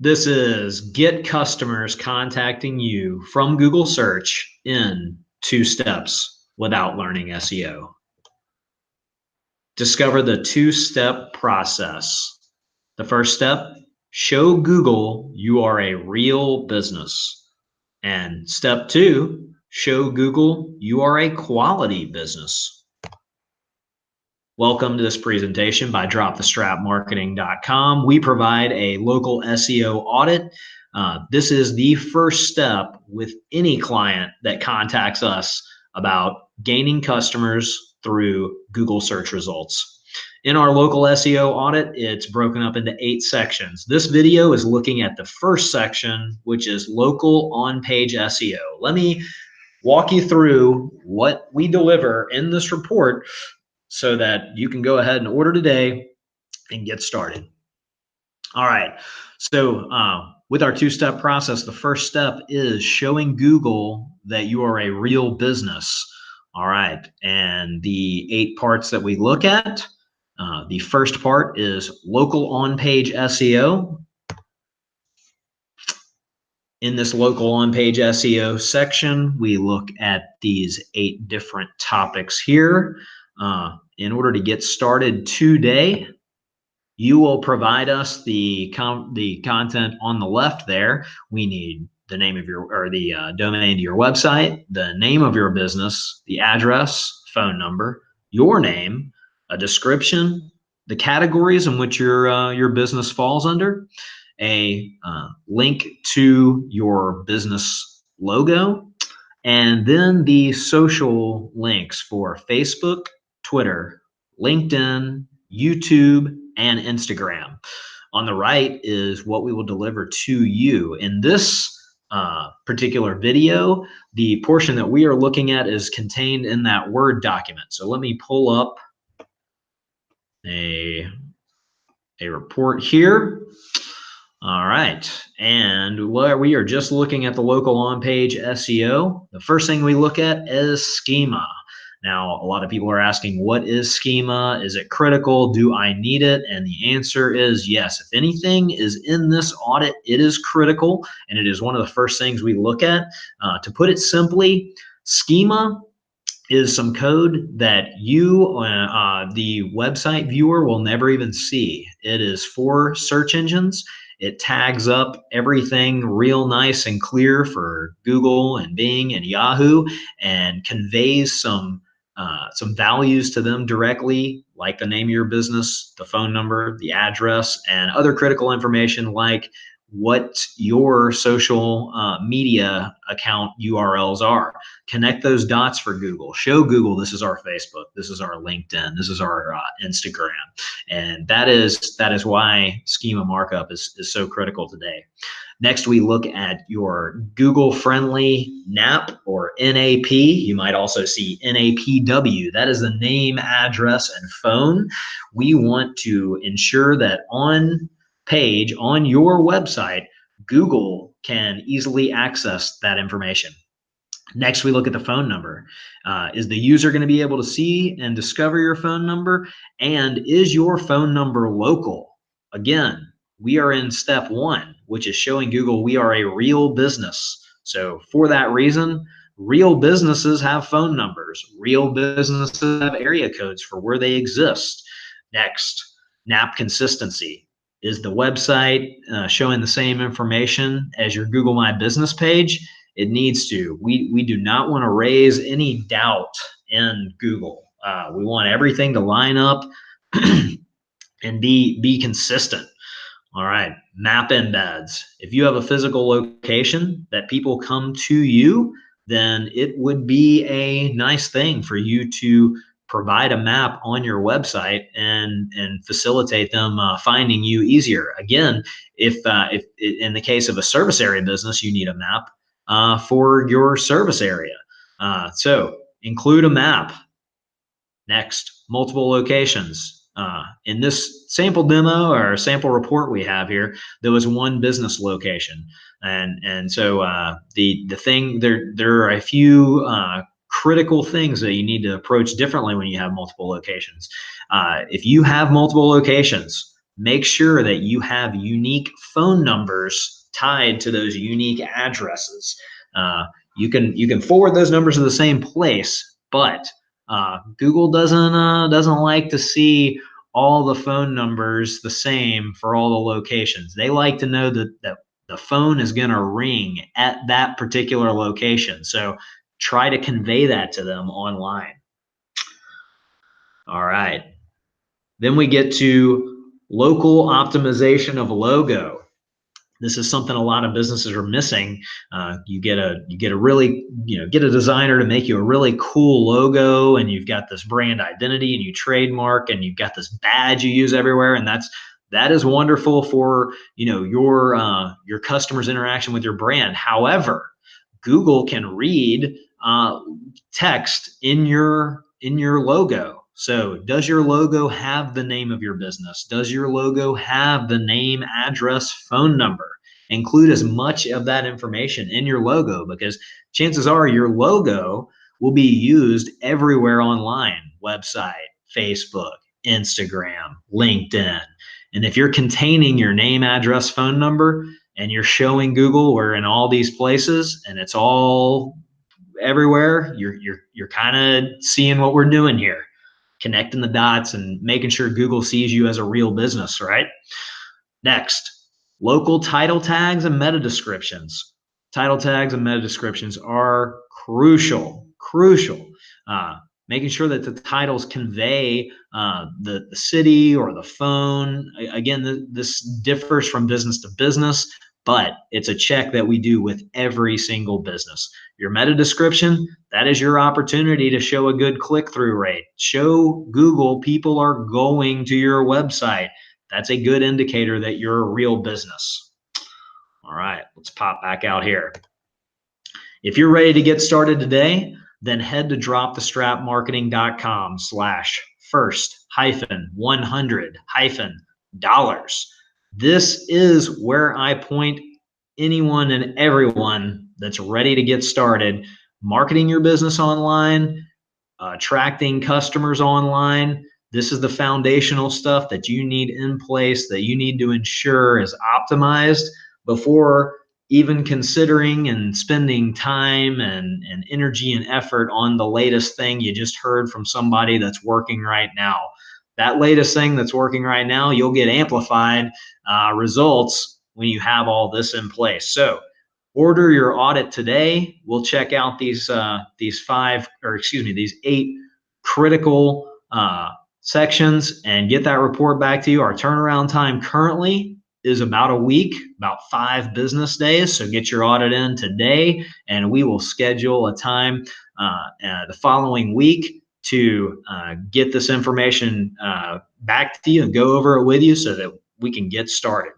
This is get customers contacting you from Google search in 2 steps without learning SEO. Discover the 2-step process. The first step, show Google you are a real business. And step 2, show Google you are a quality business. Welcome to this presentation by dropthestrapmarketing.com. We provide a local SEO audit. This is the first step with any client that contacts us about gaining customers through Google search results. In our local SEO audit, it's broken up into 8 sections. This video is looking at the first section, which is local on-page SEO. Let me walk you through what we deliver in this report so that you can go ahead and order today and get started. All right, so with our 2-step process, the first step is showing Google that you are a real business. All right, and the 8 parts that we look at, the first part is local on-page SEO. In this local on-page SEO section, we look at these 8 different topics here. In order to get started today, you will provide us the content on the left there. We need the name of your, or the domain to your website, the name of your business, the address, phone number, your name, a description, the categories in which your business falls under, a link to your business logo, and then the social links for Facebook, Twitter, LinkedIn, YouTube, and Instagram. On the right is what we will deliver to you. In this particular video, the portion that we are looking at is contained in that Word document. So let me pull up a report here. All right, and we are just looking at the local on-page SEO. The first thing we look at is schema. Now, a lot of people are asking, what is schema? Is it critical? Do I need it? And the answer is yes. If anything is in this audit, it is critical, and it is one of the first things we look at. To put it simply, schema is some code that you, the website viewer, will never even see. It is for search engines. It tags up everything real nice and clear for Google and Bing and Yahoo, and conveys some values to them directly, like the name of your business, the phone number, the address, and other critical information like what your social media account URLs are. Connect those dots for Google. Show Google this is our Facebook, this is our LinkedIn, this is our Instagram, and that is why schema markup is so critical today. Next, we look at your Google-friendly NAP or NAP. You might also see NAPW. That is the name, address, and phone. We want to ensure that on page on your website, Google can easily access that information. Next, we look at the phone number. Is the user going to be able to see and discover your phone number? And is your phone number local? Again, we are in step 1, which is showing Google we are a real business. So for that reason, real businesses have phone numbers. Real businesses have area codes for where they exist. Next, NAP consistency. Is the website showing the same information as your Google My Business page? It needs to. We do not want to raise any doubt in Google. We want everything to line up and be consistent. All right, map embeds. If you have a physical location that people come to you, then it would be a nice thing for you to provide a map on your website and facilitate them finding you easier. Again, if in the case of a service area business, you need a map for your service area. So include a map. Next, multiple locations. In this sample demo or sample report we have here, there was one business location, and so the thing there are a few critical things that you need to approach differently when you have multiple locations. If you have multiple locations, make sure that you have unique phone numbers tied to those unique addresses. You can forward those numbers to the same place, but Google doesn't like to see all the phone numbers the same for all the locations. They like to know that the phone is going to ring at that particular location. So try to convey that to them online. All right. Then we get to local optimization of logo. This is something a lot of businesses are missing. You get a really, get a designer to make you a really cool logo, and you've got this brand identity, and you trademark, and you've got this badge you use everywhere, and that is wonderful for your customers' interaction with your brand. However, Google can read text in your logo. So does your logo have the name of your business? Does your logo have the name, address, phone number? Include as much of that information in your logo, because chances are your logo will be used everywhere online: website, Facebook, Instagram, LinkedIn. And if you're containing your name, address, phone number, and you're showing Google we're in all these places and it's all everywhere, you're kind of seeing what we're doing here, connecting the dots and making sure Google sees you as a real business, right? Next, local title tags and meta descriptions. Title tags and meta descriptions are crucial. Making sure that the titles convey the city or the phone. Again, this differs from business to business, but it's a check that we do with every single business. Your meta description, that is your opportunity to show a good click-through rate. Show Google people are going to your website. That's a good indicator that you're a real business. All right, let's pop back out here. If you're ready to get started today, then head to dropthestrapmarketing.com/first-100-$. This is where I point anyone and everyone that's ready to get started marketing your business online, attracting customers online. This is the foundational stuff that you need in place, that you need to ensure is optimized before even considering and spending time and energy and effort on the latest thing you just heard from somebody that's working right now. That latest thing that's working right now, you'll get amplified results when you have all this in place. So order your audit today. We'll check out these 8 critical sections and get that report back to you. Our turnaround time currently is about a week, about 5 business days. So get your audit in today, and we will schedule a time the following week to get this information back to you and go over it with you so that we can get started.